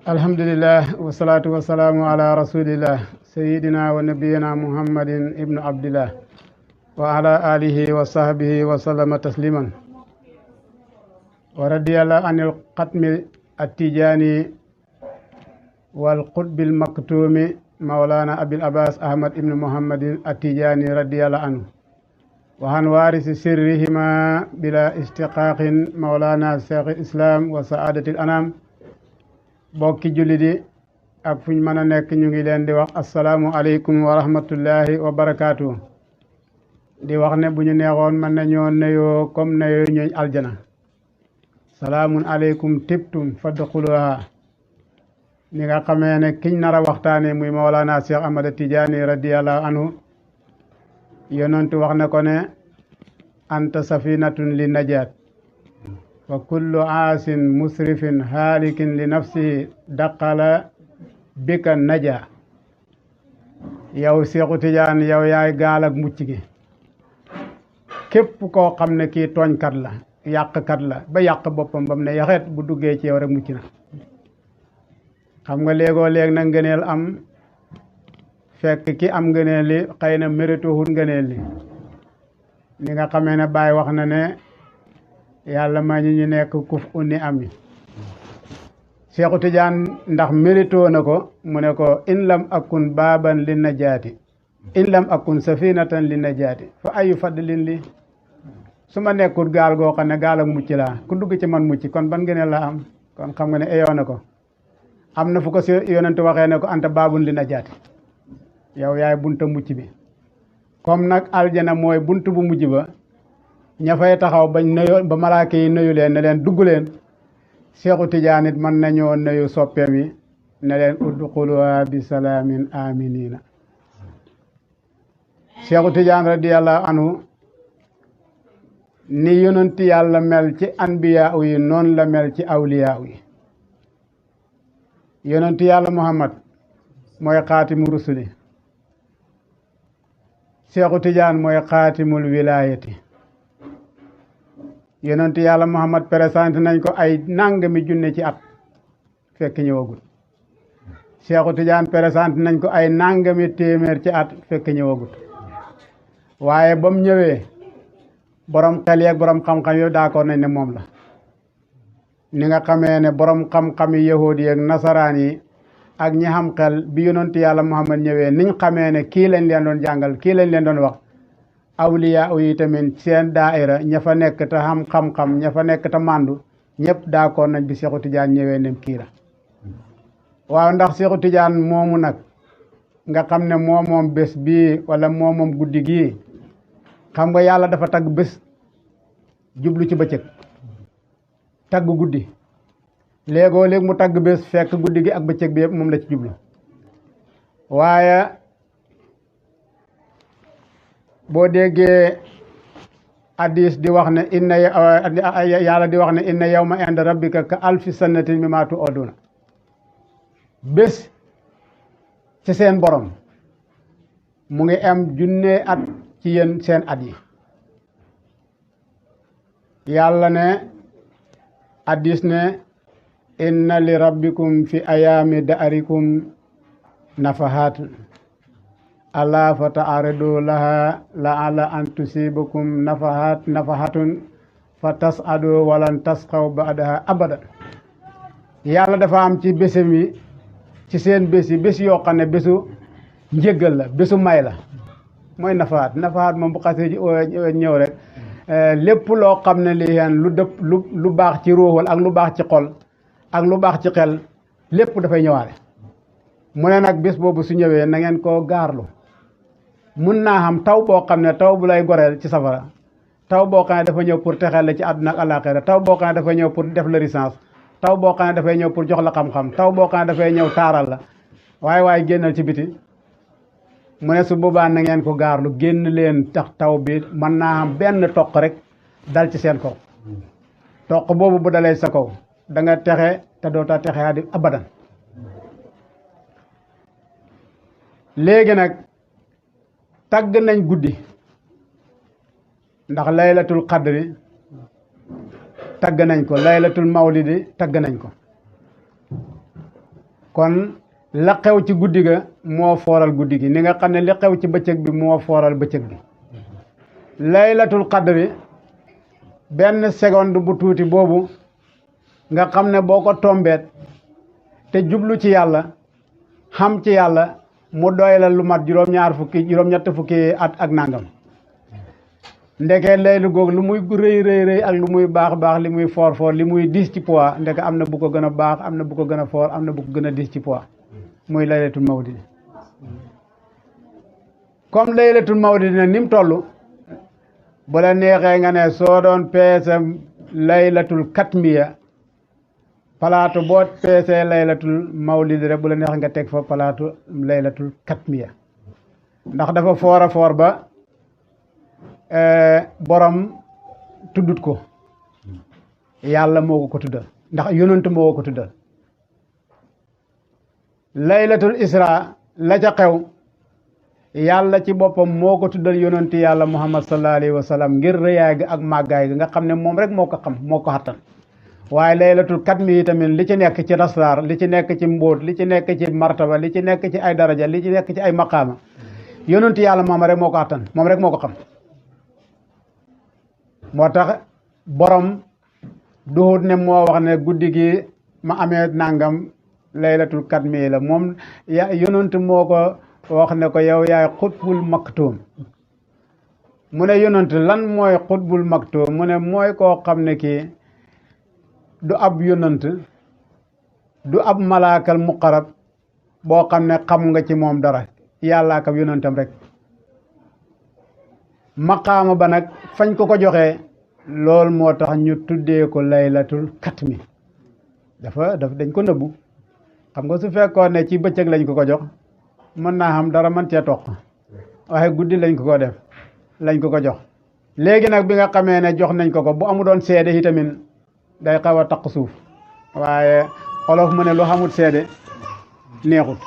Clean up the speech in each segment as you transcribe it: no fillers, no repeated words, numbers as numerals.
alhamdulillah wasalaatu wasalaamu ala rasulillah sayidina wa nabiyina muhammadin ibnu abdillah wa ala alihi wa sahbihi wa sallama tasliman wa radiyallahu anil xatmi attijani wal qutbil maktumi mawlana abil abbas ahmad ibnu muhammadin attijani radiyallahu anhu wa an warisi sirrihima bila istiqaqin mawlana cheikh islam wa saadatil anam bokki jullit yi ak fuñ mën a nekk ñu ngi leen di wax asalaamu aleykum wa rahmatullahi wa barakaatu. di wax ne bu ñu neexoon mën nañoo nuyoo comme nuyoo ñooñ aljana salaamun aleykum tibtum fadxuluha ni nga xamee ne kiñ nar a waxtaane muy Mawlana Cheikh Ahmad Tidiane radiyallahu anhu yonentu wax na ko ne anta safinatun li najaat wa kullu aasin musrifin haalikin li nafsihi daqala bika naja yow Seexu Tijaan yow yaay gaal ak mucc gi képp koo xam ne kii tooñkat la yàqkat la ba yàq boppam bam ne yaxeet bu duggee ci yow rek mucc na xam nga léegoo léeg na ngëneel am fekk ki am ngëneel li xëy na méritohut ngëneel li ni nga xamee ne Baay wax na ne yàlla ma ñu nekk kuf uni ami Seexu Tijaan ndax mérito na ko mu ne ko in lam akun baaban li najaati in lam akun safinatan li najaati fa ayu fadlin li su ma nekkul gaal goo xam ne gaal ak mucc laa ku dugg ci man mucc kon ban ngeen la am kon xam nga ne eyoo na ko am na fu ko si yonent waxee ne ko anta baabun li najaati yow yaay bunta mucc bi comme nag aljana mooy bunt bu mujj ba ña fay taxaw bañ nuyu ba malaaka yi nuyu leen ne leen dugg leen Seexu Tijaan it mën nañoo nuyu soppeem yi ne leen udxuluha bi salaamin aminina Seexu Tijaan radiyallahu anhu ni yonenti yàlla mel ci anbiya yi noonu la mel ci awliya yi yonenti yàlla Muhammad mooy xaatimu rusuli Seexu Tijaan mooy xaatimul wilayati yonent yàlla Muhammad présenté nañ ko ay nangami junne ci at fekk ñëwagul Seexu Tijaan présenté nañ ko ay nangami téeméer ci at fekk ñëwagul waaye ba mu ñëwee borom xel yeeg borom xam-xam yooyu d'accord nañ ne moom la ni nga xamee ne borom xam-xam yi yahudi yeeg nasaraan yi ak ñi xam xel bi yonent yàlla Muhammad ñëwee niñ xamee ne kii lañ leen doon jàngal kii lañ leen doon wax awliya yi tamit seen daaira ña fa nekk te xam xam-xam ña fa nekk te màndu ñëpp d'accord nañ bi Seexu Tijaan ñëwee nem kii la waaw ndax Seexu Tijaan moomu nag nga xam ne moom bés bii wala moom guddi gii xam nga yàlla dafa tagg bés jublu ci bëccëg tagg guddi léegoo léeg mu tagg bés fekk guddi gi ak bëccëg bi yëpp moom la ci jublu waaye boo déggee hadis di wax ne inna yàlla di wax ne inna yawma inda rabbika ka alfi sannatin mimma tu'aduna bés ci seen borom mu ngi am junne at ci yéen seen at yi yàlla ne hadis ne inna li rabbikum fi ayaami da'arikum nafahaat ala fa taaridu laha laala an tusibakum nafahatun fa tasadu walan tasxaw ba'daha abada yàlla dafa am ci bésam yi ci seen bés yi bés yoo xam ne bésu njéggal la bésu may la mooy nafahat moom bu xasee ñëw rek lépp loo xam ne lii hen lu dëpp lu baax ci ruuxal ak lu baax ci xol ak lu baax ci xel lépp dafay ñëwaale mu ne nag bés boobu su ñëwee na ngeen koo gaarlu mun naa xam taw boo xam ne taw bu lay goreel ci safara taw boo xam ne dafa ñëw pour texeel la ci àdduna ak àllaaxira taw boo xam ne dafa ñëw pour def la licence taw boo xam ne dafay ñëw pour jox la xam-xam taw boo xam ne dafay ñëw taaral la waaye génnal ci biti mu ne su boobaa na ngeen ko gaarlu génn leen tax taw bi mën naa xam benn toq rek dal ci seen kaw toq boobu bu dalee sa kaw da nga texe te doota texe adi abadan léegi nag tagg nañ guddi ndax laylatul qadri tagg nañ ko laylatul mawlidi tagg nañ ko kon la xew ci guddi ga moo fooral guddi gi ni nga xam ne li xew ci bëccëg bi moo fooral bëccëg bi laylatul qadri benn seconde bu tuuti boobu nga xam ne boo ko tombeet te jublu ci yàlla xam ci yàlla mu doy la lu mat juróom-ñett fukki at ak nangam ndeke laylu googu lu muy rëy ak lu muy baax li muy foor li muy diis ci poids ndeke am na bu ko gën a baax am na bu ko gën a foor am na bu ko gën a diis ci poids muy laylatul mawlid comme laylatul mawlid ne ni mu toll bu la neexee nga ne soo doon peese laylatul katmiya palaatu boo peesee laylatul mawlid rek bu la neex nga teg fa palaatu laylatul katmiya ndax dafa foor ba borom tuddut ko yàlla moo ko tuddal ndax yonent moo ko tuddal laylatul isra la ca xew yàlla ci boppam moo ko tuddal yonent yàlla muhammad sallallahu alayhi wa sallam ngir rëyaay gi ak màggaay gi nga xam ne moom rek moo ko xam moo ko xattan waaye laylatul katmi yi tamit li ci nekk ci rasraar li ci nekk ci mbóot li ci nekk ci martaba li ci nekk ci ay daraja li ci nekk ci ay maqaama yonent yàlla moom rek moo ko xattan moom rek moo ko xam moo tax borom duhut ne moo wax ne guddi gi ma amee nangam laylatul katmi la moom yonent moo ko wax ne ko yow yaay xutbul maktuum mu ne yonent lan mooy xutbul maktuum mu ne mooy koo xam ne kii du ab yonent du ab malaakal muqarab boo xam ne xam nga ci moom dara yàlla ak ab yonentam rek maqaama ba nag fañ ko joxee loolu moo tax ñu tuddee ko laylatul katmi dañ ko nëbbu xam nga su fekkoon ne ci bëccëg lañ ko jox mën naa xam dara mën cee toq waaye guddi lañ ko def lañ ko jox léegi nag bi nga xamee ne jox nañ ko bu amu doon seede yi tamit day xaw a taq suuf waaye olof mu ne lu xamut seede neexut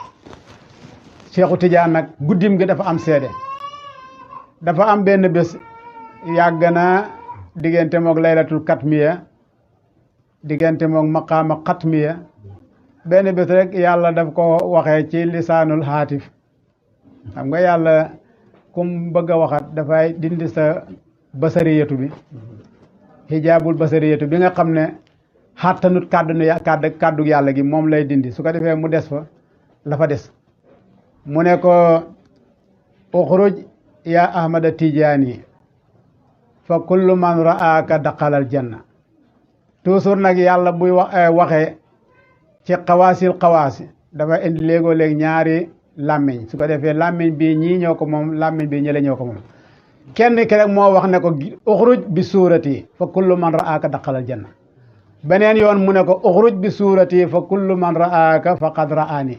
Seexu Tijaan nag guddim gi dafa am seede dafa am benn bés yàgg na diggante moog laylatul katmiya diggante moog maqaama xatmiya benn bés rek yàlla daf ko waxee ci lisaanul xaatif xam nga yàlla kum bëgg a waxat dafay dindi sa basariyatu bi hijaabul basariyatu bi nga xam ne xattanut kàddu yàlla gi moom lay dindi su ko defee mu des fa la fa des mu ne ko uxruj ya ahmada tijaani fa kullu man ra'aaka daqalal janna toujours nag yàlla buy waxee ci xawaasi dafa indi léegoo léegi ñaari làmmiñ su ko defee làmmiñ bi ñii ñoo ko moom làmmiñ bi ñële ñoo ko moom kenn ki rek moo wax ne ko uxruj bi suurati fa kullu man ra'aaka daqalal janna beneen yoon mu ne ko uxruj bi suurati fa kullu man ra'aaka faqad ra'aani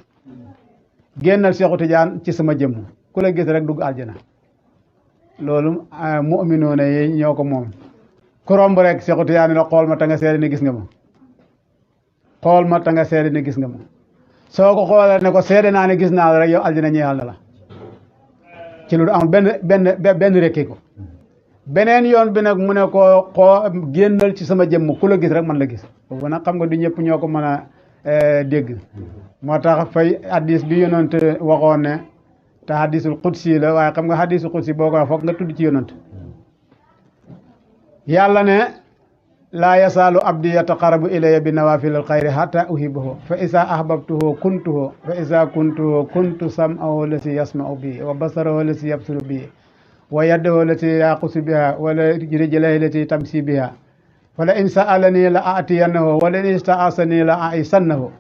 génnal Seexu Tijaan ci sama jëmm ku la gis rek dugg aljana loolu mu'minoona yi ñoo ko moom ku romb rek Seexu Tijaan la xool ma ta nga seede ne gis nga ma xool ma ta nga seede ne gis nga ma soo ko xoolee ne ko seede naa ne gis naa la rek yow aljana ñeexal na la ci lu amul benn rekki ko beneen yoon bi nag mu ne ko génnal ci sama jëmm ku la gis rek man la gis boobu nag xam nga du ñëpp ñoo ko mën a dégg moo tax fay hadis bi yonent waxoon ne te hadisul qudsi la waaye xam nga hadisul qudsi boo ko foog nga tudd ci yonent yàlla ne laa yasaalu abdi yataqarrabu ilayya bi nawaafilil xayri hatta uhibbahu fa isa ahbabtuhu kuntuhu fa isa kuntuhu kuntu sam'ahu lasi yasma'u bihi wa basarahu lasi yabsuru bihi wa yadahu lati yaqusu biha wala rijlahu lati tamsi biha wala in sa'alani la a'tiyannahu wala in ista'asani la a'isannahu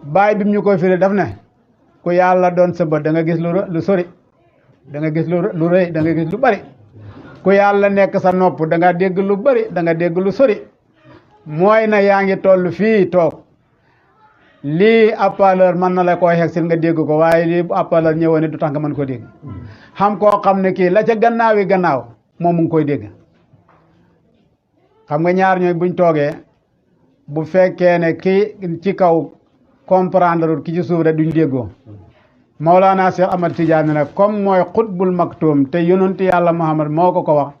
baay bi mu ñu koy firi daf ne ku yàlla doon sa bët da nga gis lu sori da nga gis lu rëy da nga gis lu bari ku yàlla nekk sa nopp da nga dégg lu bari da nga dégg lu sori mooy na yaa ngi toll fii toog lii haut-parleur mën na la koy xegsil nga dégg ko waaye lii bu haut-parleur ñëwoon du tax nga mën ko dégg xam koo xam ne kii la ca gannaaw moom mu ngi koy dégg xam nga ñaar ñooy buñ toogee bu fekkee ne kii ci kaw comprendre ki ci suuf rek duñ déggoo Mawlana Cheikh Ahmad Tidiane nag comme mooy xutbul maktuum te yonent yàlla Muhammad moo ko wax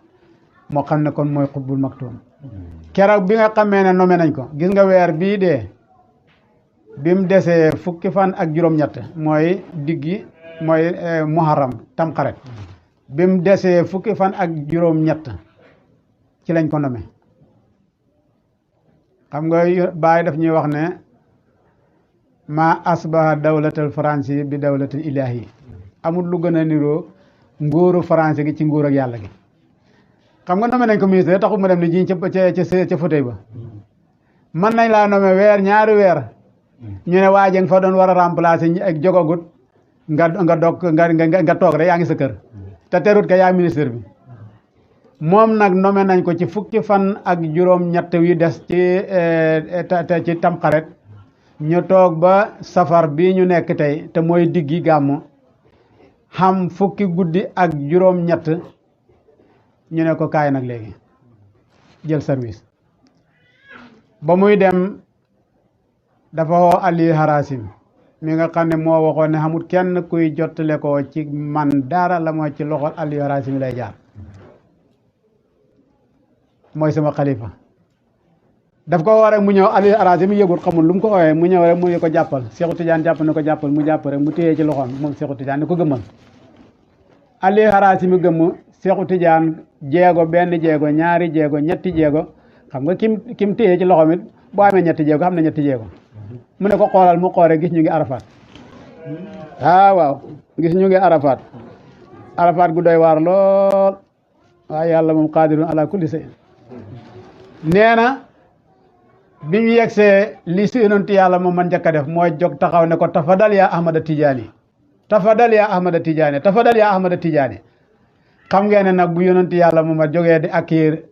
moo xam ne kon mooy xutbul maktuum keroog bi nga xamee ne nommé nañ ko gis nga weer bii dee bi mu desee fukki fan ak juróom-ñett mooy diggi mooy muharram tamxarit bi mu desee fukki fan ak juróom-ñett ci lañ ko nommé xam nga Baay daf ñuy wax ne ma asbaha dawlatal faransi bi dawlatal ilahi amul lu gën a niroo nguuru français gi ci nguur ak yàlla gi xam nga nommé nañ ko ministre taxul ma dem ni jiñ ca fauteuil ba mën nañ laa nommé weer ñaari weer ñu ne waa jëng fa doon war a remplacer ñi ak jogagut nga dog nga toog rek yaa ngi sa kër te terut ka yaa ministre bi moom nag nommé nañ ko ci fukki fan ak juróom-ñett wi des ci tamxarit ñu toog ba safar bii ñu nekk tey te mooy diggi gàmmu xam fukki guddi ak juróom-ñett ñu ne ko kaay nag léegi jël service ba muy dem dafa woo Ali Harasim mi nga xam ne moo waxoon ne xamul kenn kuy jottale ko ci man dara la moo ci loxol Ali Harasim lay jaar mooy sama xalifa daf ko woo rek mu ñëw Ali Harasim yëgul xamul lu mu ko ooyee mu ñëw rek mu ne ko jàppal Seexu Tijaan jàpp ne ko jàppal mu jàpp rek mu téyee ci loxoom moom Seexu Tijaan ne ko gëmmal Ali Harasim gëmm Seexu Tijaan jeego benn jeego ñaari jeego ñetti jeego xam nga kim téyee ci loxoom it boo amee ñetti jeego xam ne ñetti jeego mu ne ko xoolal mu xoore gis ñu ngi Arafat waaw gis ñu ngi Arafat gu doy waar lool waaye yàlla moom qaadirun ala kulli shay nee na bi ñu yegsee li si yonent yàlla moom man njëkk a def mooy jóg taxaw ne ko tafadal yaa Ahmada Tijaani tafadal yaa Ahmada Tijaani tafadal yaa Ahmada Tijaani xam ngeen ne nag bu yonent yàlla moom a jógee di accueillir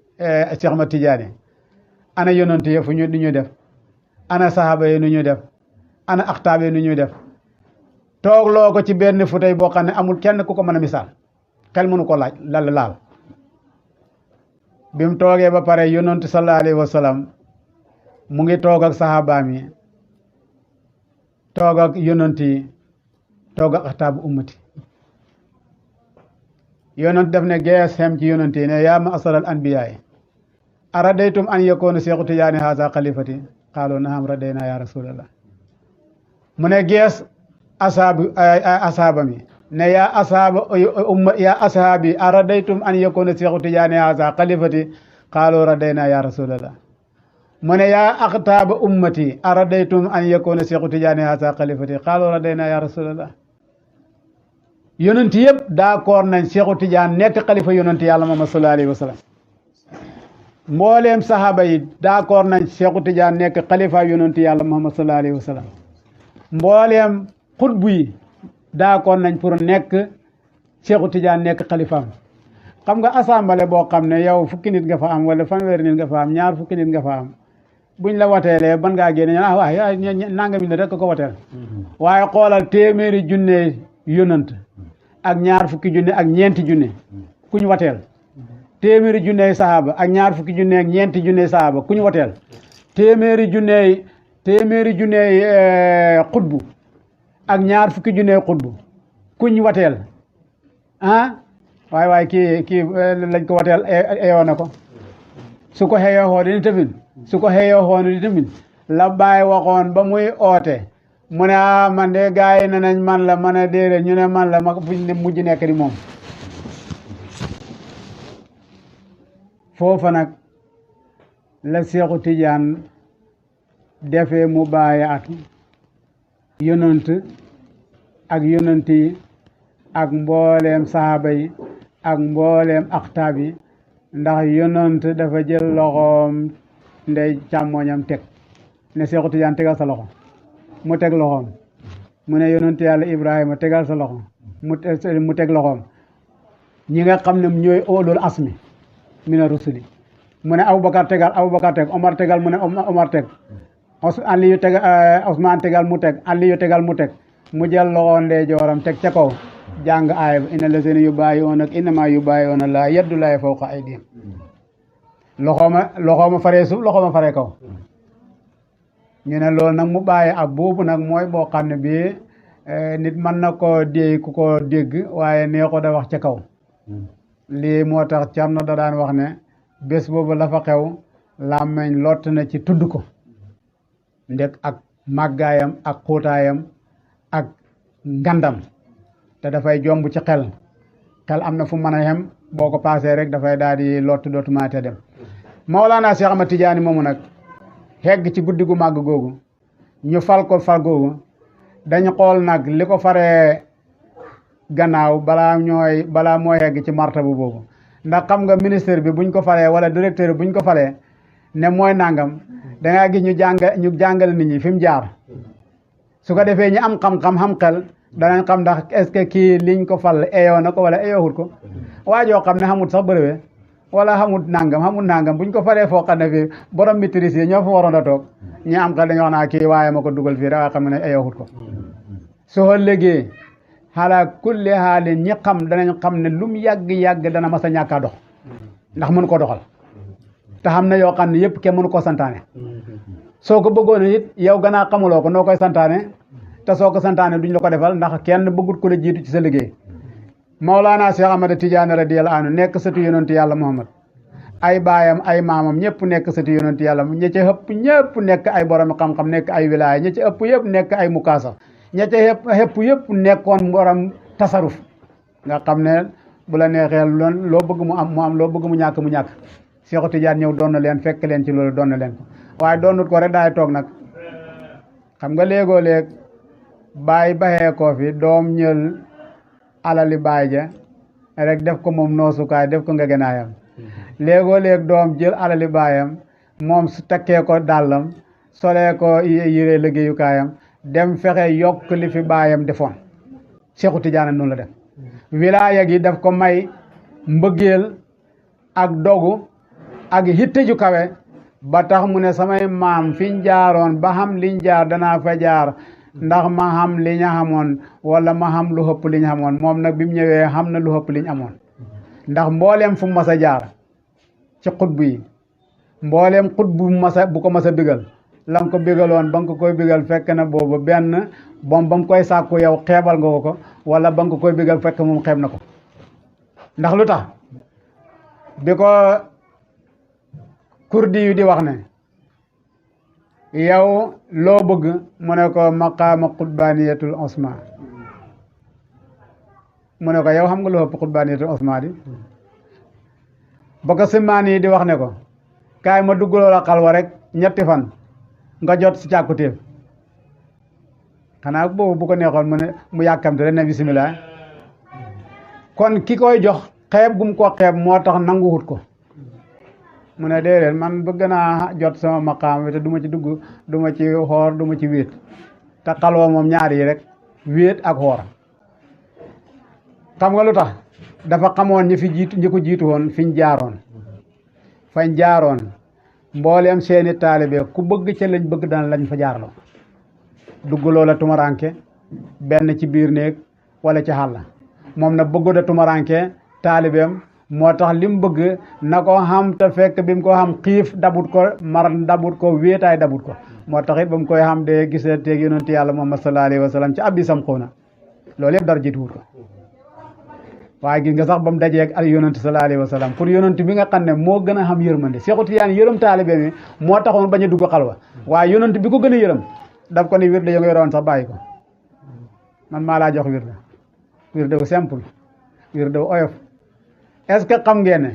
Cheikh Ahmad Tijaani ana yonent yi fu ñu ñuy def ana saxaaba yi nu ñuy def ana axtaab yi nu ñuy def toog loo ko ci benn fauteuil boo xam ne amul kenn ku ko mën a misaal xel mënu ko laal bi mu toogee ba pare yonent sallallahu alayhi wa sallam mu ngi toog ak saxaabaam yi toog ak yonent yi toog ak axtaabu ummati yonent def ne gees xem ci yonent yi ne yaa ma'saral anbiyaa aradaytum an yakuna Seexu Tijaani haza xalifati qaalu naam radayna ya rasulallah mu ne gees asaaba mi ne yaa ashaabi aradaytum an yakuna Seexu Tijaani haza xalifati qaalu radayna ya rasulallah mu ne yaa axtaaba ummati aradaytum an yakuna Seexu Tijaani haza xalifati qaalu radayna ya rasulallah yonent yëpp d'accord nañ Seexu Tijaan nekk xalifa yonent yàlla Muhammad sallallahu alayhi wa sallam mbooleem saxaaba yi d'accord nañ Seexu Tijaan nekk xalifa yonent yàlla Muhammad sallallahu alayhi wa sallam mbooleem xutbu yi d'accord nañ pour nekk Seexu Tijaan nekk xalifaam xam nga assemblée boo xam ne yow fukki nit nga fa am wala fanweeri nit nga fa am ñaar fukki nit nga fa am buñ la wateelee ban ngaa génne waaye nangami nit rek ko wateel waaye xoolal téeméeri junne yonent ak ñaar fukki junne ak ñeenti junne kuñ wateel téeméeri junne saxaaba ak ñaar fukki junne ak ñeenti junne saxaaba kuñ wateel téeméeri junne xutbu ak ñaar fukki junne xutbu kuñ wateel waaye kii lañ ko wateel eyoo na ko su ko xeyoo xoon ni tamit la Baay waxoon ba muy oote mu ne man de gars yi ne nañ man la man a déedéet ñu ne man la ma fuñ ne mujj nekk di moom foofa nag la Seexu Tijaan defee mu baayaat yonent ak yonent yi ak mbooleem sahaaba yi ak mbooleem axtaab yi ndax yonent dafa jël loxoom ndey càmmooñam teg ne Seexu Tijaan tegal sa loxo mu teg loxoom mu ne yonent yàlla Ibrahima tegal sa loxo mu teg loxoom ñi nga xam ne ñooy ulul asmi mina rusuli mu ne Aboubacar tegal Omar tegal mu ne Omar teg Aliyu teg Ousmane tegal mu teg Aliyu tegal mu teg mu jël loxo ndeyjooram teg ca kaw jàng aaya ba inna lazina yubaayi'uunaka innamaa yubaayi'uuna llaaha yadullaahi fawqa aydihim loxooma faree suuf loxooma faree kaw ñu ne loolu nag mu bàyyi ak boobu nag mooy boo xam ne bii nit mën na koo déey ku ko dégg waaye nee ko da wax ca kaw lii moo tax Cerno da daan wax ne bés boobu la fa xew làmmeñ lott na ci tudd ko ndek ak màggaayam ak xóotaayam ak ngandam te dafay jomb ci xel am na fu mën a yem boo ko paasee rek dafay daal di lott dootuma te dem Mawlana Cheikh Ahmad Tidiane moomu nag xegg ci guddi gu màgg googu ñu fal googu dañ xool nag li ko faree gannaaw balaa mooy xegg ci martaba boobu ndax xam nga ministre bi buñ ko falee wala directeur bi buñ ko falee ne mooy nangam dangaa gis ñu jàngale nit ñi fi mu jaar su ko defee ñi am xam-xam xam xel danañ xam ndax est-ce que kii liñ ko fal eyoo na ko wala eyoowut ko waajoo xam ne xamut sax bërëwee wala xamut nangam buñ ko falee foo xam ne fii borom maîtrise yi ñoo fa waroon a toog ñi am xel dañoo wax naa kii waaye ma ko dugal fii da xam ne eyoowut ko soo léegi xalaa kulli xaalin ñi xam danañ xam ne lu mu yàgg-yàgg dana mas a ñàkk a dox ndax mënu ko doxal te xam ne yoo xam ne yëpp kenn mënu ko santaane soo ko bëggoon it yow gannaaw xamuloo ko noo koy santaane te soo ko santaane duñ la ko defal ndax kenn bëggut ko la jiitu ci sa liggéey Mawlaana Cheikh Ahmad Tidiane radiyallahu anhu nekk sëtu yonent yàlla Muhammad ay baayam ay maamam ñëpp nekk sëtu yonent yàlla ña ca ëpp ñëpp nekk ay borom xam-xam nekk ay wilaaya ña ca ëpp yëpp nekk ay mukaasa ña ca ëpp yëpp nekkoon borom tasaruf nga xam ne bu la neexee loo bëgg mu am loo bëgg mu ñàkk Cheikh Tidiane ñëw doon na leen fekk leen ci loolu doon na leen ko waaye doonut ko rek daay toog nag xam nga léegoo léeg baay baxee koo fi doom ñël alali baay ja rek def ko moom noosukaay def ko ngegenaayam léegoo léeg doom jël alali baayam moom su takkee ko dàllam solee ko yére liggéeyukaayam dem fexe yokk li fi baayam defoon Cheikh Tidiane noonu la def wilaaya gi daf ko may mbëggeel ak dogu ak hitte ju kawe ba tax mu ne samay maam fiñ jaaroon ba xam liñ jaar danaa fa jaar ndax ma xam li ñu xamoon wala ma xam lu ëpp li ñu xamoon moom nag bi mu ñëwee xam na lu ëpp li ñu amoon ndax mbooleem fu mas a jaar ci xutbu yi mbooleem xutbu bu ko mas a bigal la nga ko bigaloon ba nga ko koy bigal fekk na boobu benn bom ba mu koy sàkku yow xeebal nga ko wala ba nga ko koy bigal fekk moom xeeb na ko ndax lu tax bi ko kurdi yu di wax ne yow loo bëgg mu ne ko maqaama xutbaaniyatul osma mu ne ko yow xam nga loo ëpp xutbaaniyatul osma di ba ko simmaan yi di wax ne ko kaay ma duggaloo la xalwa rek ñetti fan nga jot si càkkutéef xanaa boobu bu ko neexoon mu ne mu yàkkamte rek ne bisimilah kon ki koy jox xeeb gum ko xeeb moo tax nanguwut ko mu ne déedéet man bëgg naa jot sama maqaam bi te du ma ci dugg du ma ci xoor du ma ci wéet te xalwa moom ñaar yi rek wéet ak xoor xam nga lu tax dafa xamoon ñi ko jiitu woon fañ jaaroon mbooleem seeni taalibe ku bëgg ca lañ bëgg daan lañ fa jaarloo dugg loola tumaranke benn ci biir néeg wala ci xàll moom na bëggu a tumaranke taalibeem moo tax li mu bëgg na ko xam te fekk bi mu ko xam xiif dabut ko mar dabut ko wéetaay dabut ko moo tax it ba mu koy xam de gisee teeg yonent yàlla Muhammad sallallahu alayhi wa sallam ci abbi sam xawna loolu yëpp dara jiituwut ko waaye gis nga sax ba mu dajeeg ak yonent sallallahu alayhi wa sallam pour yonent bi nga xam ne moo gën a xam yërmande Seexu Tijaan yërëm taalibe mi moo taxoon bañ a dugg xalwa waaye yonent bi ko gën a yërëm daf ko ni wirde yo nga yoroon sax bàyyi ko man maa laa jox wirde wu simple wirde wu oyof est ce que xam ngeen ne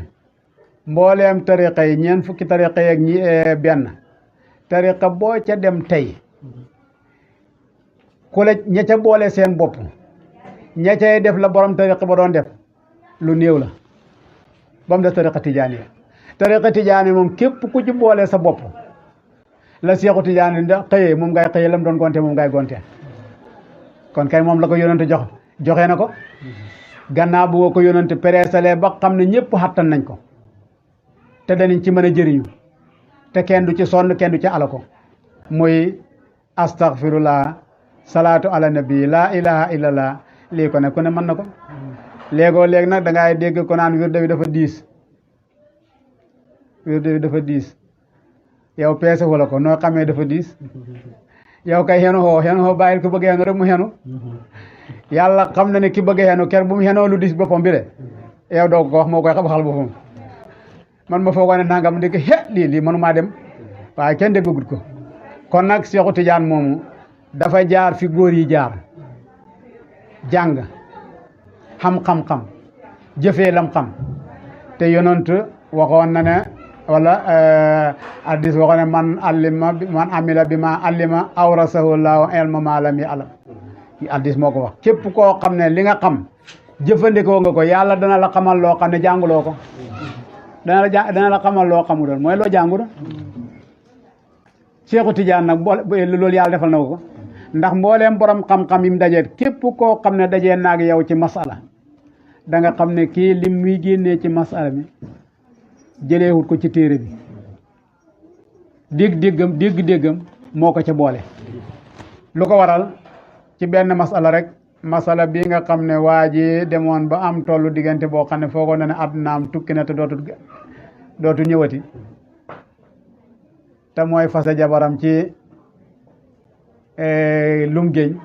mbooleem tariqa yi ñeent fukki tariqa yeeg ñi benn tariqa boo ca dem tey ku la ña ca boole seen bopp ña cay def la borom tariqa ba doon def lu néew la ba mu def tariqa tijaani moom képp ku ci boole sa bopp la Seexu Tijaani da xëyee moom ngay xëyee lam doon gonte moom ngay gonte kon kay moom la ko yonante joxe na ko gannaaw bu ko yonante présalé ba xam ne ñëpp xattan nañ ko te danañ ci mën a jëriñu te kenn du ci sonn kenn du ci ala ko muy astaghfirullah salaatu ala nabi laa ilaha illallah lii ko ne ku ne mën na ko léegoo léegi nag da ngay dégg ko naan wirde bi dafa diis yow peese wala ko noo xamee dafa diis yow kay xenu xoo bàyyil ko bëgg xenu rek mu xenu yàlla xam na ne ki bëgg xenu ker bu mu xenoo lu diis boppam bi de yow doo ko wax moo koy xabaxal boppam man ma foogoo ne nangam ndekk lii mënumaa dem waaye kenn déggagut ko kon nag Seexu Tijaan moomu dafa jaar fi góor yi jaar jàng xam-xam-xam jëfee lam xam te yonent waxoon na ne wala addis waxoon ne man amila bi ma allima awrasahu llahu ilma ma lam ya'lam addis moo ko wax képp koo xam ne li nga xam jëfandikoo nga ko yàlla dana la xamal loo xam ne jànguloo ko dana la xamal loo xamu doon mooy loo jàngu doon Seexu Tijaan nag loolu yàlla defal na ko ndax mbooleem borom xam-xam yi mu dajee képp koo xam ne dajee naag yow ci masala da nga xam ne kii lim muy génnee ci masala bi jëleewut ko ci téere bi dégg-déggam moo ko ca boole lu ko waral ci benn masala rek masala bi nga xam ne waa ji demoon ba am tollu diggante boo xam ne foogoon na ne àddunaam tukki na te dootu ñëwati te mooy fase jabaram ci lum géeñ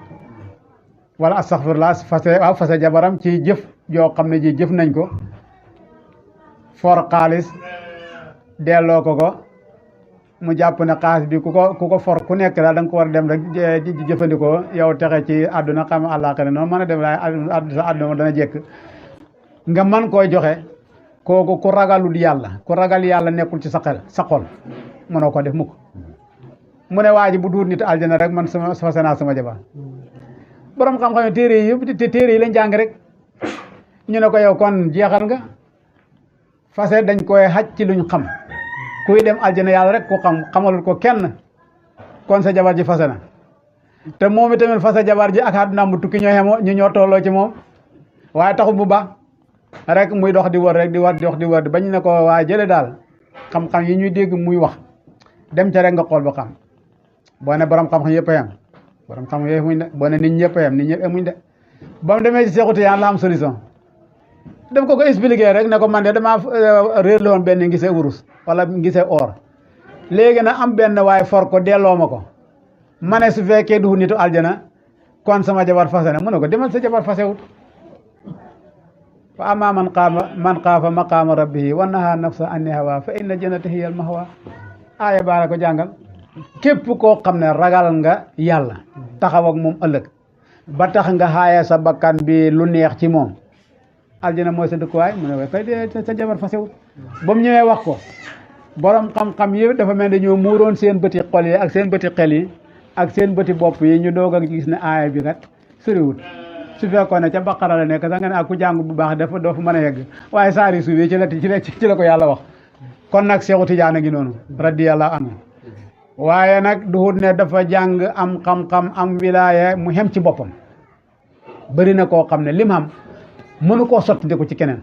wala astaghfirullah fase jabaram ci jëf joo xam ne ji jëf nañ ko for xaalis delloo ko mu jàpp ne xaalis bi ku ko for ku nekk daal da nga ko war a dem rek jëfandikoo yow texe ci àdduna xam àllaaxira noonu mën a dem laay sa àdduna dana jekk nga man koy joxe kooku ku ragalul yàlla ku ragal yàlla nekkul ci sa xel sa xol mënoo ko def mukk mu ne waa ji bu duut nit aljana rek man fase naa sama jabar borom xam-xam téere yi yëpp te téere yi lañ jàng rek ñu ne ko yow kon jeexal nga fase dañ koy xaj ci luñ xam kuy dem aljana yàlla rek ku xamalul ko kenn kon sa jabar ji fase na te moom itamit fase jabar ji ak àdduna mu tukki ñoo xemoo ñu ñoo tolloo ci moom waaye taxul bu baax rek muy dox di wër rek di wër bañ ne ko waaye jële daal xam-xam yi ñuy dégg muy wax dem ca rek nga xool ba xam boo ne borom xam-xam yëpp a yem borom xam yëpp muñ de boo ne nit ñëpp a yem nit ñëpp amuñ de ba mu demee ci Seexu Tijaan la am solution daf ko expliquer rek ne ko man de damaa réer la woon benn ngisee wurus wala ngisee or léegi na am benn waaye for ko delloo ma ko ma ne su fekkee du nitu aljana kon sama jabar fase na mu ne ko demal sa jabar fasewut fa amma man xaafa maqaama rabbihi wa nahaa nafsa anni hawa fa inna jannata hiya al mahwa aaya baara ko jàngal képp koo xam ne ragal nga yàlla taxaw ak moom ëllëg ba tax nga xaaya sa bakkan bi lu neex ci moom aljana mooy sa dëkkuwaay mu ne wa kay sa jabar fasewut ba mu ñëwee wax ko borom xam-xam yi dafa mel ne ñoo muuroon seen bëti xol yi ak seen bëti xel yi ak seen bëti bopp yi ñu doog a gis ne aaya bi kat soriwut su fekkoon ne ca baqara la nekk sax nga ne ak ku jàng bu baax dafa doo fa mën a yegg waaye saari suuf yi ci la ko yàlla wax kon nag Seexu Tijaan a ngi noonu radiyallahu anhu waaye nag duhut ne dafa jàng am xam-xam am wilaaya mu xem ci boppam bëri na koo xam ne lim xam mënu koo sotti ko ci keneen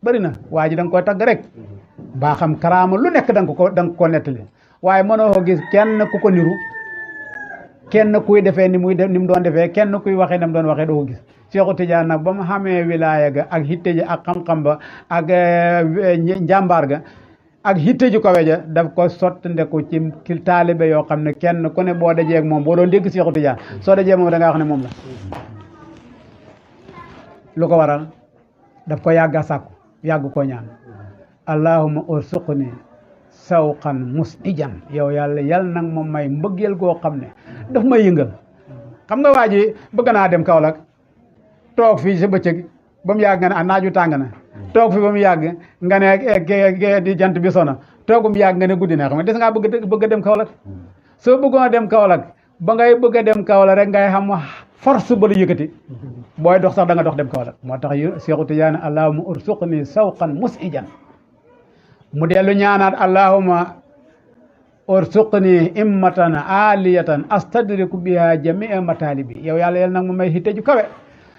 bëri na waa ji da nga koy tagg rek baa xam karaama lu nekk da nga ko nettali waaye mënoo ko gis kenn ku ko niru kenn kuy defee ni mu doon defee kenn kuy waxee nam doon waxee doo ko gis Seexu Tijaan nag ba mu xamee wilaaya ga ak hitte ji ak xam-xam ba ak njàmbaar ga ak hitte ju kawe ja daf ko sottandeku ci taalibe yoo xam ne kenn ku ne boo dajee ak moom boo doon dégg Seexu Tijaan soo dajee moom da ngaa wax ne moom la lu ko waral daf ko yàgga sàkku yàgg koo ñaan allahumma ursuqni sawqan musijan yow yàlla nag moom may mbëggeel goo xam ne daf may yëngal xam nga waa ji bëgg naa dem Kaolack toog fii sa bëccëg ba mu yàgg nga ne naaju tàng na toog fi ba mu yàgg nga ne di jant bi sona toog ba mu yàgg nga ne guddi na xam nga des ngaa bëgg a dem Kaolack soo bëggoon a dem Kaolack ba ngay bëgg a dem Kaolack rek ngay xam force ba la yëkkati booy dox sax da nga dox dem Kaolack moo tax Seexu Tijaan allahumma ursuqni sawqan musijan mu dellu ñaanaat allahumma ursuqni immatan aliyatan astadriku biha jamia matalibi yow yàlla nag ma may hitte ju kawe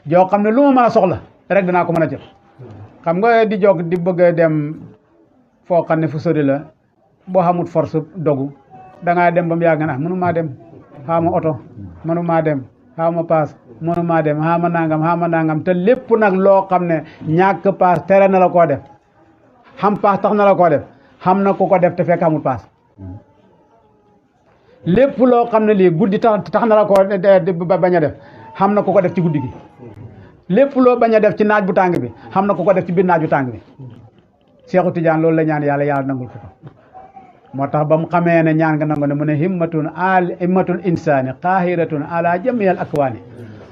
joo xam ne lu ma mën a soxla rek danaa ko mën a jël xam nga di jog di bëgg a dem foo xam ne fu sori la boo xamul force dogu da ngaa dem ba mu yàgg na mënu maa dem xaama oto mënu maa dem xaama paas mënu maa dem xaama nangam te lépp nag loo xam ne ñàkk paas tere na la koo def xam paas tax na la koo def xam na ku ko def te fekk amul paas lépp loo xam ne lii guddi tax na la koo bañ a def xam na ku ko def ci guddi gi lépp loo bañ a def ci naaj bu tàng bi xam na ku ko def ci biir naaj bu tàng bi Seexu Tijaan loolu la ñaan yàlla nangul ko moo tax ba mu xamee ne ñaan nga nangu ne mu ne himmatul insaani qaahiratun ala jamiyal akwaani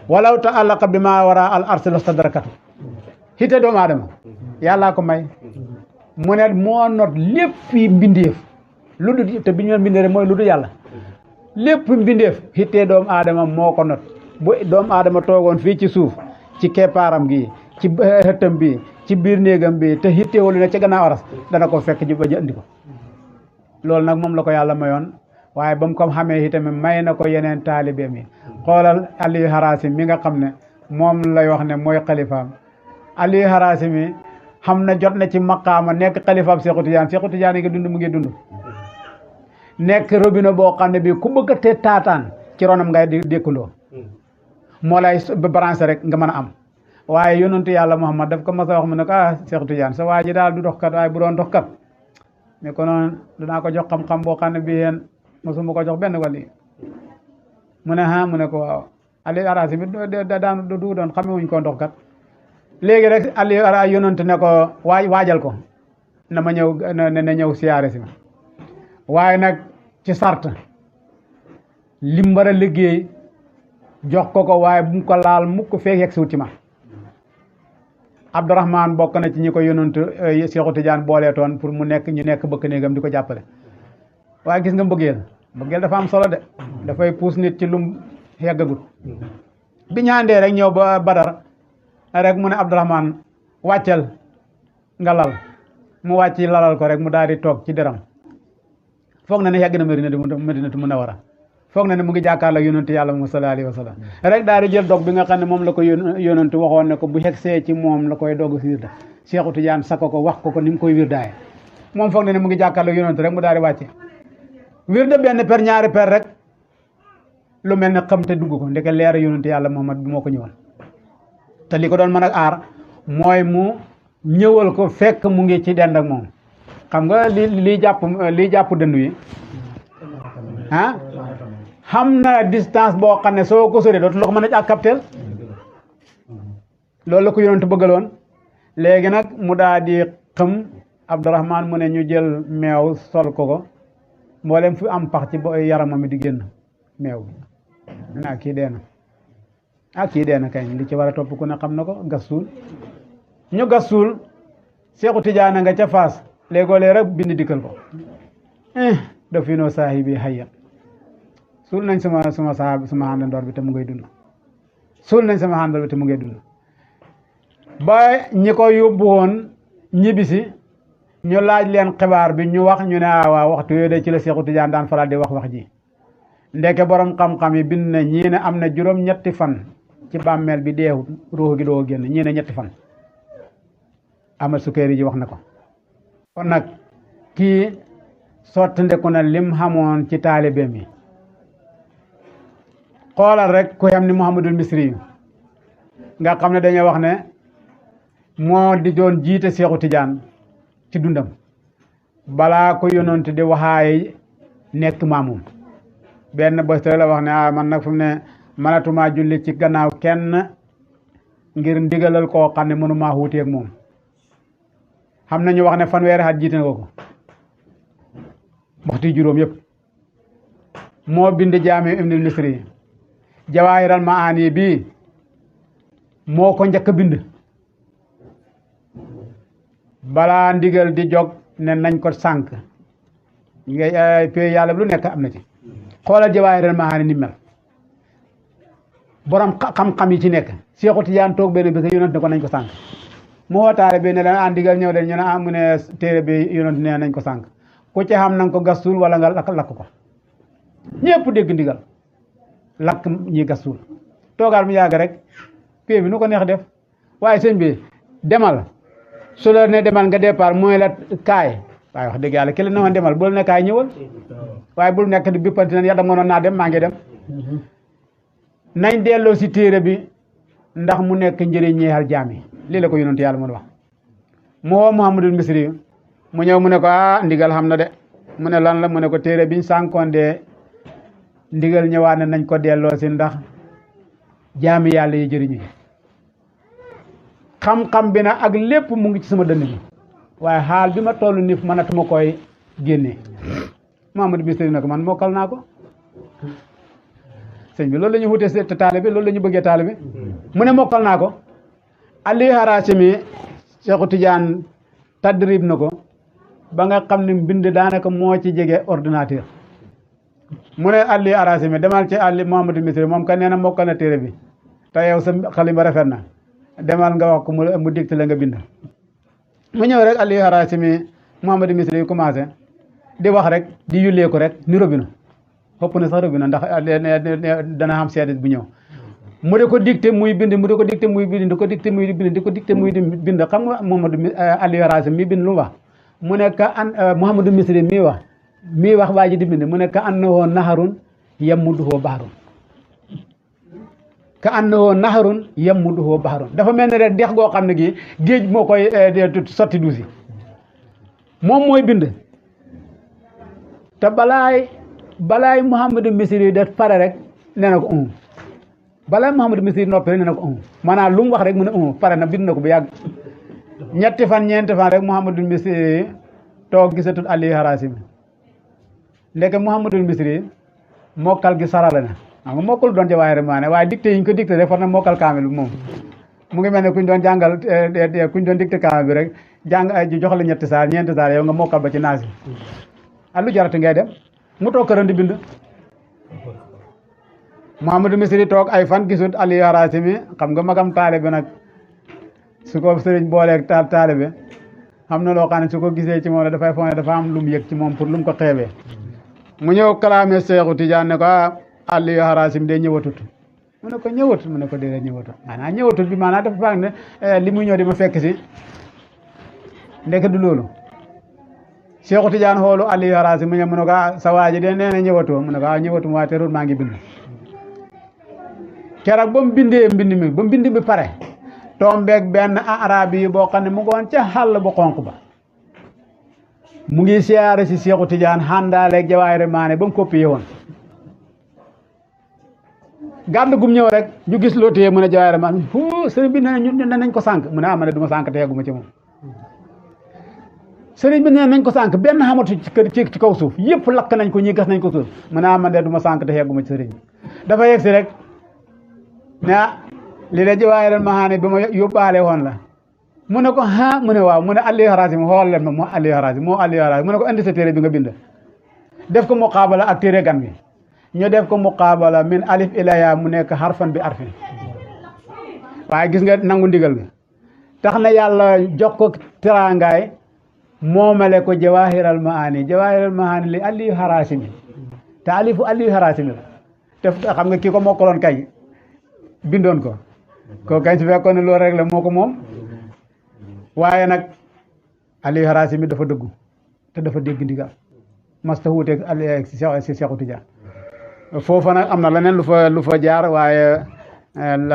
walaw ta'allaqa bi ma wara al arsi lastadrakatu xite doomu aadama yàllaa ko may mu ne moo not lépp mbindeef lu dul te bi ñu mbindee mooy lu dul yàlla lépp mbindeef xittee doomu aadama moo ko not bu doomu aadama toogoon fii ci suuf ci keppaaram gi ci xëttam bi ci biir néegam bi te xitteewul ne ca gannaaw aras dana ko fekk ji ba andi ko loolu nag moom la ko yàlla mayoon waaye ba mu ko xamee itamit may na ko yeneen taalibeem yi xoolal Aliou Harazim mi nga xam ne moom lay wax ne mooy xalifaam Aliou Harazim mi xam na jot na ci maqaama nekk xalifaam Seexu Tijaan Seexu Tijaan yi ngi dund mu ngi dund nekk robinet boo xam ne bii ku bëgg a te taataan ci ronam ngay dékkandoo moo lay branché rek nga mën a am waaye yonentu yàlla Muhammad daf ko mas a wax mu ne ko Seexu Tijaan sa waa ji daal du dox kat waaye bu doon dox kat mais konoon dinaa ko jox xam-xam boo xam ne bii yéen mosuma ko jox benn wàll mu ne mu ne ko waaw Aliou Harazim daan du doon xame wuñ ko ndox kat léegi rek Aliou Harazim yonent ne ko waajal ko na ma ñëw na ñëw siyaare si ma waaye nag ci sart lim war a liggéey jox ko waaye bu mu ko laal mukk feek yegg siwut ci ma Abdourahman bokk na ci ñi ko yonent Seexu Tijaan booleetoon pour mu nekk ñu nekk bëkk néegam di ko jàppale waaye gis nga mbëggeel dafa am solo de dafay puus nit ci lum yeggagut bi ñaandee rek ñëw ba Badar rek mu ne Abdourahman wàccal nga lal mu wàcc lalal ko rek mu daal di toog ci deram foog na ne yàgg na Madinatu Munawwara foog na ne mu ngi jàkkaarloo yonentu yàlla moom sallallahu alayhi wa sallam rek daal di jël dog bi nga xam ne moom la ko yonentu waxoon ne ko bu xegsee ci moom la koy dogg siir da Seexu Tijaan sakko ko wax ko ni mu koy wirdaaye moom foog na ne mu ngi jàkkaarloo yonentu rek mu daal di wàcce wirde benn per ñaari per rek lu mel ne xam te dugg ko ndeke leer yonentu yàlla Muhammad bi moo ko ñëwal te li ko doon mën a aar mooy mu ñëwal ko fekk mu ngi ci dend ak moom xam nga lii jàpp dëndu yi xam na distance boo xam ne soo ko soree dootu la ko mën a ak captel loolu la ko yonentu bëggaloon léegi nag mu daa di xam Abdourahman mu ne ñu jël meew sol ko mboolem fu am pax ci yaramam mi di génn meew bi kii dee na kii dee na kañ li ci war a topp ku ne xam na ko gas suul ñu gas suul Seexu Tijaan nga ca Faas léegoolee rek bind dikkal ko da fi noo saahibi hayya suul nañ sama àndandoor bi te mu ngay dund suul nañ sama àndandoor bi te mu ngay dund ba ñi ko yóbbu woon ñibbisi ñu laaj leen xibaar bi ñu wax ñu ne waaw waxtu yooyu de ci la Seexu Tijaan daan faral di wax ji ndeke borom xam-xam yi bind na ñii ne am na juróom-ñetti fan ci bàmmeel bi deewut ruux gi doo génn ñii ne ñetti fan Ahmad Sukayri ji wax na ko kon nag kii sottandeku na lim xamoon ci taalibeem yi xoolal rek ku xem ni Muhammadul Misri nga xam ne dañuy wax ne moo di doon jiite Seexu Tijaan ci dundam balaa ko yonent di waxaay nekk maamum benn bés la wax ne man nag fu mu ne mënatumaa julli ci gannaaw kenn ngir ndigalal koo xam ne mënumaa wuuteeg moom xam nañu wax ne fanweeri at jiite na ko waxtu juróom yëpp moo bind Jaami Ibnul Misri Jawaahiral Maani bii moo ko njëkk a bind balaa ndigal di jog ne nañ ko sànk ngay pay yàlla lu nekk am na ci xoolal Jawaahiral Maani ni mel borom xam-xam yi ci nekk Seexu Tijaan toog benn bés yonent ne ko nañ ko sànk mu wootaare bi ne leen ndigal ñëw de ñu ne mu ne téere bi yonent ne nañ ko sànk ku ci xam nanga ko gasul wala nga lakk ko ñëpp dégg ndigal lakk ñi gasul toogaal mu yàgg rek pay bi nu ko neex def waaye sëñ bi demal su la ne demal nga départ mooy la kaay waaye wax dëgg yàlla ki la ne woon demal bul ne kaay ñëwal waaye bul nekk di bippanti nan yàlla mënoon naa dem maa ngi dem nañ delloo si téere bi ndax mu nekk njëriñ ñeexal jaam yi lii la ko yonent yàlla mën wax mu woo Muhammadul Misri mu ñëw mu ne ko ndigal xam na de mu ne lan la mu ne ko téere biñ sànkoon de ndigal ñëwaat ne nañ ko delloo si ndax jaami yàlla yi jëriñu xam-xam bi na ak lépp mu ngi ci sama dënn bi waaye xaal bi ma toll ni mënatuma koy génnee Mouhamadou Misri na ko man mokkal naa ko sëñ bi loolu la ñu wutee te taalibe loolu la ñu bëggee taalibe mu ne mokkal naa ko Aliou Harasimi Cheikhu Tidiane tadrib na ko ba nga xam ne mbind daanaka moo ci jege ordinateur mu ne Aliou Harasimi demal ci Aliou Mouhamadou Misri moom ka nee na mokkal na téere bi te yow sa xalima rafet na demal nga wax ko mu dicté la nga bind mu ñëw rek Aliou Harasimi Mouhamadou Misri yu commencé di wax rek di yullee ko rek ni robina xopp na sax robina ndax dana xam seede bu ñëw mu di ko dicté muy bind mu di ko dicté muy bind di ko dicté muy bind di ko dicté muy bind xam nga Mouhamadou Aliou Harasimi mi bind lu mu wax mu ne ka an Mouhamadou Misri mii wax waa ji di bind mu ne ka annahu naharun yamudduhu baharun ka annahu naharun yamudduhu baharun dafa mel ne rek dex goo xam ne gi géej moo koy sotti duusi moom mooy bind te balaay Mouhamadou Misri da pare rek nee na ko balaay Mouhamadou Misri noppi rek nee na ko maanaam lu mu wax rek mu ne pare na bind na ko bu yàgg ñeenti fan ñeenti fan rek Mouhamadou Misri toog gisatul Aliou Harasimi ndeke Mouhamadou Misri mokkal gi sarala na xam nga mokkul doon Jawaahirul Maani waaye dicté yi ñu ko dicté rek far na mokkal kaamil bi moom mu ngi mel ne kuñ doon jàngal kuñ doon dicté kaamil bi rek jox la ñetti saar ñeenti saar yow nga mokkal ba ci naas bi lu jarati ngay dem mu toog këram di bind Mouhamadou Misri toog ay fan gisut Aliou Harasimi xam nga magam taalibe nag su ko sëriñ booleeg taalibe xam na loo xam ne su ko gisee ci moom la dafay foog ne dafa am lu mu yëg ci moom pour lu mu ko xeebee mu ñëw kalaame Seexu Tijaan ne ko Aliou Harasimi day ñëwatut mu ne ko ñëwatut mu ne ko déedéet ñëwatut maanaam ñëwatut bi maanaam dafa fàgg ne li muy ñëw di ma fekk si ndeke du loolu Seexu Tijaan xoolu Aliou Harasimi mu ne ko sa waa ji de nee na ñëwatoo mu ne ko ñëwatu waaye terul maa ngi bind keroog ba mu bindee mbind mi ba mbind bi pare tombeeg benn arabi yi boo xam ne mu ngi woon ca xàll bu xonq ba mu ngi siyaare si Seexu Tijaan xàndaaleeg Jawaahirul Maani ba mu copié woon gàdd gum ñëw rek ñu gis loo téye mu ne Jawaahirul Maani sëriñ bi nee na nañ ko sànq mu ne ma ne du ma sànq te yegguma ci moom sëriñ bi nee nañ ko sànq benn xamatu ci kaw suuf yëpp lakk nañ ko ñi gas nañ ko suuf mu ne man de du ma sànq te yegguma ci sëriñ bi dafa yegg si rek ne li de Jawaahirul Maani bi ma yóbbaale woon la mu ne ko mu ne waaw mu ne Aliou Harasimi xool leen ma moo Aliou Harasimi mu ne ko indi sa téere bi nga bind def ko muqaabala ak téere gan bi ñu def ko muqaabala min alif ila yaa mu nekk harfan bi arfin waaye gis nga nangu ndigal gi tax na yàlla jox ko teraangaay moomale ko Jawaahirul Maani li Aliou Harasimi te alifu Aliou Harasimi la te xam nga kii ko mokkaloon kay bindoon ko kañ su fekkoon ne loolu rek la moo ko moom waaye nag Aliou Harasimi dafa dëggu te dafa dégg ndigal mas ta wuuteeg si Seexu Tijaan foofa nag am na leneen lu fa jaar waaye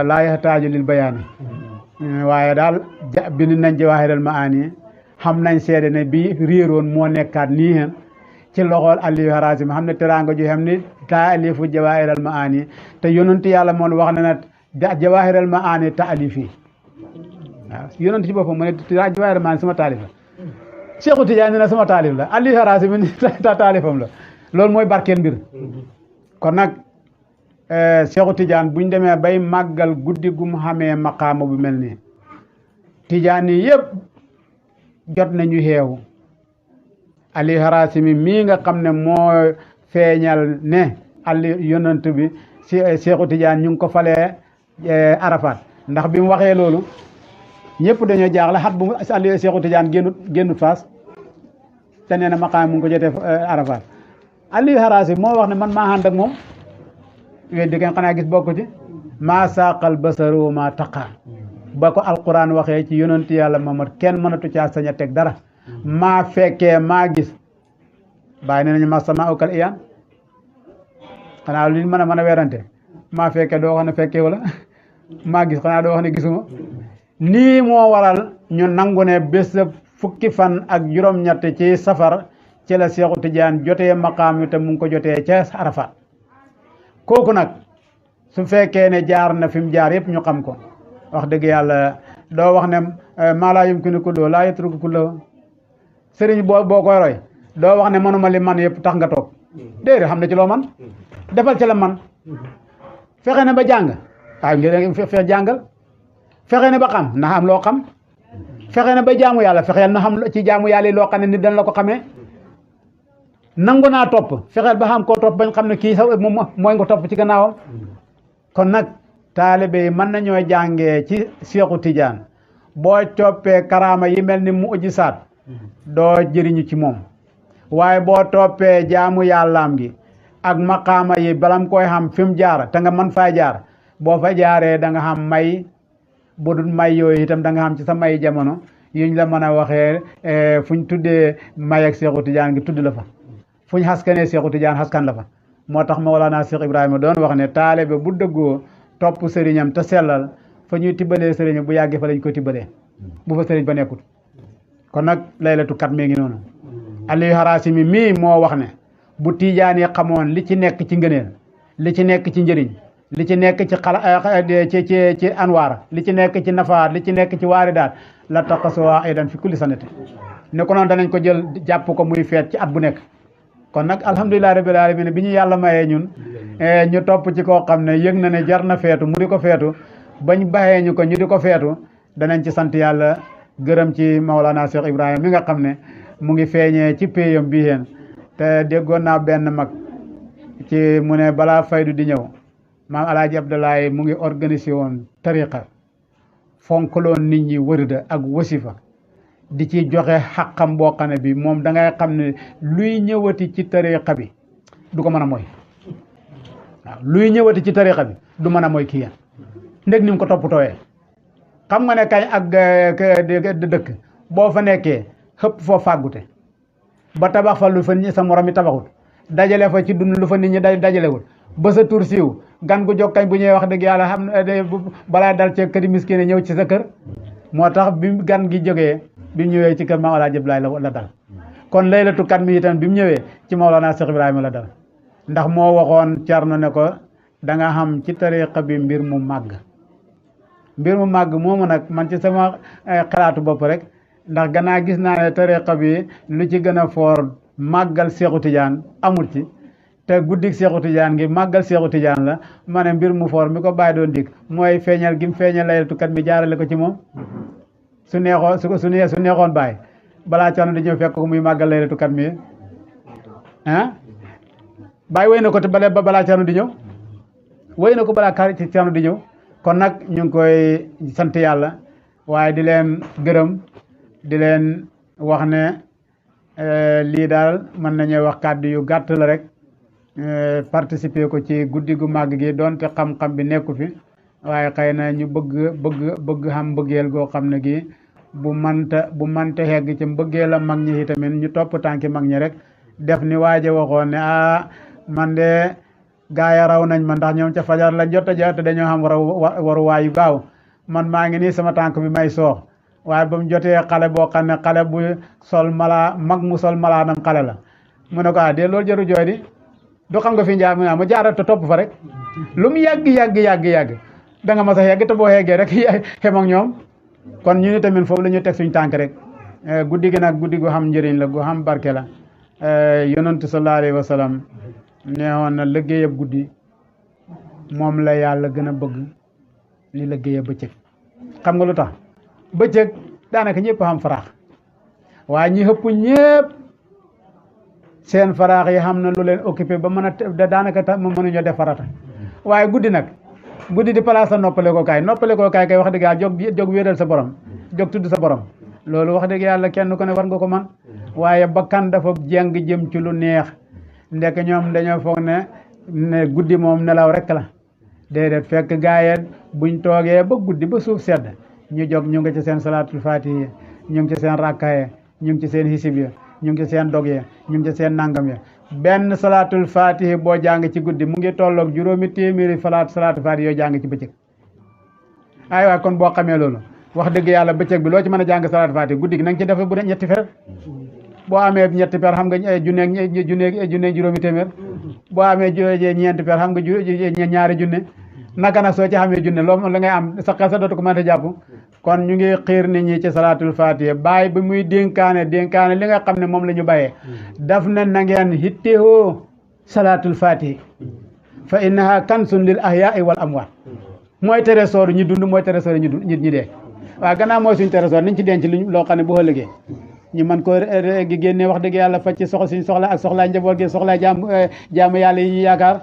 laa yaxtaaju lil bayaani waaye daal bind nañ Jawaahirul Maani xam nañ seede ne bi réeroon moo nekkaat nii hen ci loxool Aliou Harasimi xam ne teraanga ju xam ni taalifu Jawaahirul Maani te yonent yàlla moom wax na ne Jawaahirul Maani taalifi waaw yonent ci boppam mu ne Jawaahirul Maani sama taalif la Seexu Tijaan ne sama taalif la Aliou Harasimi taalifam la loolu mooy barkeel mbir kon nag Seexu Tijaan buñ demee bay màggal guddi gum xamee maqaama bu mel nii Tijaan yi yëpp jot nañu xeewu Aliou Harasimi mii nga xam ne moo feeñal ne Aliou yonent bi Seexu Tijaan ñu ngi ko falee Arafat ndax bi mu waxee loolu ñëpp dañoo jaaxle xat bu Aliou Seexu Tijaan génnut Faas te nee na maqaam mu ngi ko jotee Arafat Aliou Harasimi moo wax ne man maa ànd ak moom yooyu di ngeen xanaa gis bokk ci maa saaqal basaru maa taqa ba ko alquran waxee ci yonent yàlla Muhammad kenn mënatu caa sañ a teg dara maa fekkee maa gis bàyyi ne nañu ma sama ukal iyaan xanaa li mën a werante maa fekkee doo wax ne fekkee wala maa gis xanaa doo wax ne gisuma lii moo waral ñu nangu ne bés fukki fan ak juróom-ñett ci safar ci la Seexu Tijaan jotee maqaam yi te mu ngi ko jotee ca Arafat kooku nag su fekkee ne jaar na fi mu jaar yëpp ñu xam ko wax dëgg yàlla doo wax ne maa laa yumkinu kulluhu laa yatruku kulluhu sëriñ boo koy roy doo wax ne manuma li man yëpp tax nga toog déedéet xam ne ci loo man defal ci la man fexe na ba jàng waaye ngeen fexe jàngal fexe na ba xam na am loo xam fexe na ba jaamu yàlla fexeel na xam ci jaamu yàlla yi loo xam ne nit dañ la ko xamee nangu naa topp fexeel ba xam koo topp bañ xam ne kii sax moom mooy nga topp ci gannaawam kon nag taalibe yi mën nañoo jàngee ci Seexu Tijaan boo toppee karaama yi mel ni mu'jisaat doo jëriñu ci moom waaye boo toppee jaamu yàllaam gi ak maqaama yi balam koy xam fi mu jaar te nga mën faa jaar boo fa jaaree da nga xam may bu dul may yooyu itam da nga xam ci sa may jamono yuñ la mën a waxee fuñ tuddee may ak Seexu Tijaan gi tudd la fa fuñ xaskanee Seexu Tijaan xaskan la fa moo tax Mawlana Cheikh Ibrahima doon wax ne taalibe bu dëggoo topp sëriñam te sellal fa ñuy tibbalee sëriñam bu yàggee fa lañ ko tibbalee bu fa sëriñ ba nekkut kon nag laylatu kat mi ngi noonu Aliyu Harasimi mii moo wax ne bu tiijaan yi xamoon li ci nekk ci ngëneel li ci nekk ci njëriñ li ci nekk ci ci anwaar li ci nekk ci nafaar li ci nekk ci waaridaat la taqasoo aidan fi kulli sanati ne ko noonu danañ ko jël jàpp ko muy feet ci at bu nekk kon nag alhamdulilah rabbil alamin bi ñu yàlla mayee ñun ñu topp ci koo xam ne yëg na ne jar na feetu mu di ko feetu bañ baxee ñu ko ñu di ko feetu danañ ci sant yàlla gërëm ci Maolana Cheikh Ibrahima mi nga xam ne mu ngi feeñee ci péyam bii yéen te déggoon naa benn mag ci mu ne balaa faydu di ñëw maam Alaaji Abdoulaye mu ngi organisé woon tariqa fonkaloon nit ñi wërda ak wasifa di ci joxe xaqam boo xam ne bi moom da ngay xam ne luy ñëwati ci tariqa bi du ko mën a mooy waaw luy ñëwati ci tariqa bi du mën a mooy kii yéen ndég ni mu ko toppatooyee xam nga ne kañ ak dëkk boo fa nekkee xëpp foo fàggute ba tabax fa lu fa nit sa morom yi tabaxut dajale fa ci dund lu fa nit ñi dajalewul ba sa tur siiw gan gu jóg kañ bu ñëwee wax dëgg yàlla xam balaa dal ci këri miskine ñëw ci sa kër moo tax bi gan gi jógee bi mu ñëwee ci kër Maam Alaaji Abdoulaye la dal kon laylatu kat mi itam bi mu ñëwee ci Mawlana Cheikh Ibrahima la dal ndax moo waxoon Cerno ne ko da nga xam ci tariqa bi mbir mu màgg moomu nag man ci sama xalaatu bopp rek ndax gannaaw gis naa ne tariqa bi lu ci gën a foor màggal Seexu Tijaan amul ci te guddik Seexu Tijaan gi màggal Seexu Tijaan la ma ne mbir mu foor mi ko bàyyi doon dig mooy feeñal gi mu feeñal laylatu kat mi jaarale ko ci moom su neexoon bàyyi balaa Cerno di ñëw fekk ko muy màggal laylatu kat mi ah bàyyi wéy na ko te balaa Cerno di ñëw wéy na ko balaa Cerno di ñëw kon nag ñu ngi koy sant yàlla waaye di leen gërëm di leen wax ne lii daal mën nañu wax kàddu yu gàtt la rek participer ko ci guddi gu màgg gi doonte xam-xam bi nekku fi waaye xëy na ñu bëgg xam mbëggeel goo xam ne gi bu manta xegg ci mbëggeel a mag ñi tamit ñu topp tànki mag ñi rek def ni waaje waxoon ne man de gaa ya raw nañ ma ndax ñoom ca fajar la jot a jot dañoo xam waru waayu gaaw man maa ngi nii sama tànk bi may soox waaye ba mu jotee xale boo xam ne xale bu sol mag mu sol malaanam xale la mu ne ko de loolu jëru jooy di du xam nga fi njaar ma jaaral te topp fa rek lu mu yàgg da nga mas a yegg te boo yeggee rek xem ak ñoom kon ñu ni tamit foofu la ñu teg suñ tànk rek guddi gi nag guddi gu xam njëriñ la gu xam barke la yonentu sallallahu alayhi wa sallam neewoon na liggéeyab guddi moom la yàlla gën a bëgg li liggéeyab bëccëg xam nga lu tax bëccëg daanaka ñëpp xam faraax waaye ñi xëpp ñëpp seen faraax yi xam na lu leen occupé ba mën a daanaka tax mënuñoo def farata waaye guddi nag guddi di place sa noppale ko kaay kay wax dëgg yàlla jóg wéeral sa borom jóg tudd sa borom loolu wax dëgg yàlla kenn ko ne war nga ko man waaye bakkan dafa jeng jëm ci lu neex ndek ñoom dañoo foog ne guddi moom nelaw rek la déedéet fekk gaayeen buñ toogee ba guddi ba suuf sedd ñu jóg ñu ngi ci seen salaatul faatihi ñu ngi ci seen rakkaye ñu ngi ci seen hisib ya ñu ngi ci seen dog ya ñu ngi ci seen nangam ya benn salaatul faatihi boo jàng ci guddi mu ngi tolloog juróomi téeméeri salaatul faatihi yoo jàng ci bëccëg ay waay kon boo xamee loolu wax dëgg yàlla bëccëg bi loo ci mën a jàng salaatul faatihi guddi gi na nga ci def bu ñetti fer boo amee ñetti per xam nga junne juróomi téeméer boo amee ñeenti per xam nga ñaari junne naka nag soo ci xamee junne loolu la ngay am sa xel sa dootu ko mën a jàpp kon ñu ngi xiir nit ñi ci salaatul fatiha bàyyi bi muy dénkaane li nga xam ne moom la ñu bàyyee daf na ngeen hittewoo salaatul fatiha fa innaha kansun lil ahyaai wal amwaat mooy trésor ñi dund mooy trésor ñi dee waaw gannaaw mooy suñ trésor niñ ci denc loo xam ne bu ëllëgee ñu mën ko gi génne wax dëgg yàlla faj ci suñ soxla ak soxlaa njaboot gi soxlaa jaamu yàlla yi yaakaar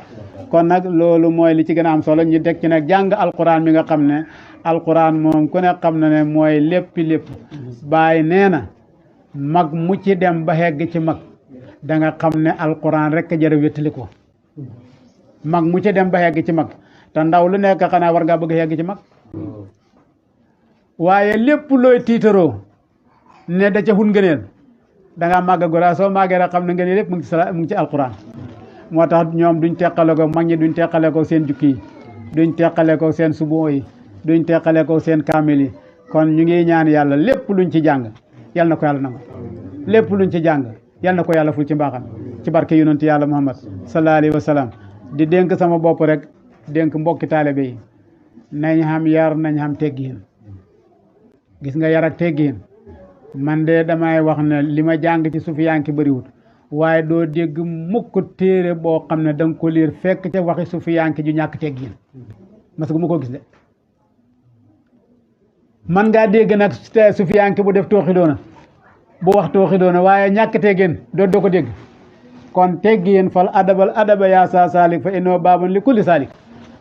kon nag loolu mooy li ci gën a am solo ñu teg ci nag jàng alquran mi nga xam ne alquran moom ku ne xam na ne mooy lépp Baay nee na mag mu ci dem ba xegg ci mag da nga xam ne alquran rek a jar a wéttali ko mag mu ci dem ba xegg ci mag te ndaw lu nekk xanaa war ngaa bëgg xegg ci mag waaye lépp looy tiitaroo ne da ca xun ngëneel da ngaa màgg gora soo màggee rek xam ne ngëneel lépp mu ngi ci alquran moo tax ñoom duñ teqale ko mag ñi duñ teqale ko seen jukki yi duñ teqale ko seen subo yi duñ teqale ko seen kaamil yi kon ñu ngi ñaan yàlla lépp luñ ci jàng yal na ko yàlla nangu lépp luñ ci jàng yal na ko yàlla ful ci mbaaxam ci barke yonent yàlla muhammad sallallahu alayhi wa sallam di dénk sama bopp rek dénk mbokki taalibe yi nañ xam yar nañ xam teggiin gis nga yar ak teggiin man de damay wax ne li ma jàng ci sufiyanki bëriwut waaye doo dégg mukk téere boo xam ne da nga ko liir fekk ca waxi sufiyanki ju ñàkk teggiin parce que mu ko gis de man ngaa dégg nag sufiyanki bu def tooxi doona bu wax tooxi doona waaye ñàkk teggin doo ko dégg kon teggin fal adaba yaa saa saalik fa innoo baabun li kulli saalik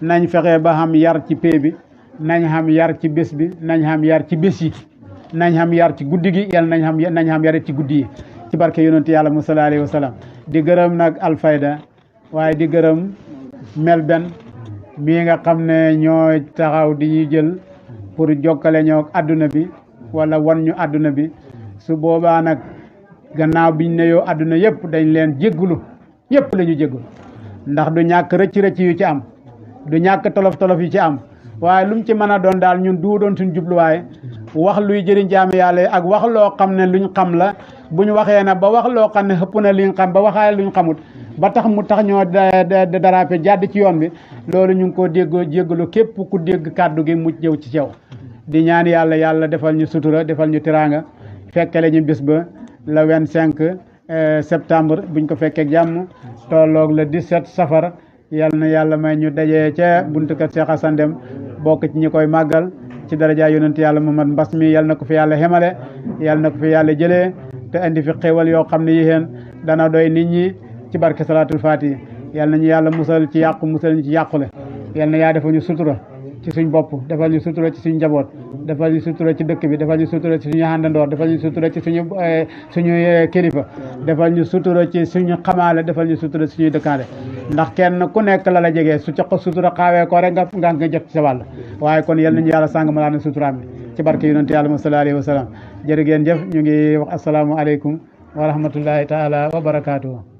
nañ fexe ba xam yar ci pee bi nañ xam yar ci bés bi nañ xam yar ci bés yi nañ xam yar ci guddi gi yàlla nañ xam yar ci guddi yi ci barke yonent yàlla mu sallallahu alayhi wa sallam di gërëm nag Alfayda waaye di gërëm Melben mii nga xam ne ñoo taxaw di ñu jël pour jokkale ñoo adduna bi wala wan ñu adduna bi su boobaa nag gannaaw biñ ne yoo adduna yëpp dañ leen jéggulu yëpp la ñu jéggulu ndax du ñàkk rëcc yu ci am du ñàkk tolof yu ci am waaye lu mu ci mën a doon daal ñun du doon suñ jubluwaay wax luy jëriñ jaami yàlla ak wax loo xam ne luñ xam la bu ñu waxee na ba wax loo xam ne xëpp na liñ xam ba waxaale luñ xamut ba tax mu tax ñoo darape jàdd ci yoon bi loolu ñu ngi ko jéggalu képp ku dégg kàddu gi mucc jëw ci cew di ñaan yàlla defal ñu sutura defal ñu tiraanga fekkele ñu bis ba le 25 septembre buñ ko fekkee jàmm tolloog le 17 safar yal na yàlla may ñu dajee ca buntu kër Cheikh Assane Deme bokk ci ñi koy màggal ci daraja yonent yàlla Muhammad mbas mi yal na ko fi yàlla xemale yal na ko fi yàlla jëlee te indi fi xéewal yoo xam ne yéen dana doy nit ñi ci barke salaatul faatiha yal nañu yàlla musal ci yàqu musal ñu ci yàqule yal na yaa defal ñu sutura ci suñ bopp defal ñu sutura ci suñ njaboot defal ñu sutura ci dëkk bi defal ñu sutura ci suñu àndandoor defal ñu sutura ci suñu kilifa defal ñu sutura ci suñu xamaale defal ñu sutura ci suñuy dëkkaale ndax kenn ku nekk la la jegee su ca ko sutura xaawee ko rek nga jot ci sa wàll waaye kon yal nañu yàlla sàng ma laa ne suturaam bi ci barke yonent yàlla sallallahu alayhi wa sallam jërë ngeen jëf ñu ngi wax asalaamu aleykum wa rahmatullahi taala wa barakaatuhu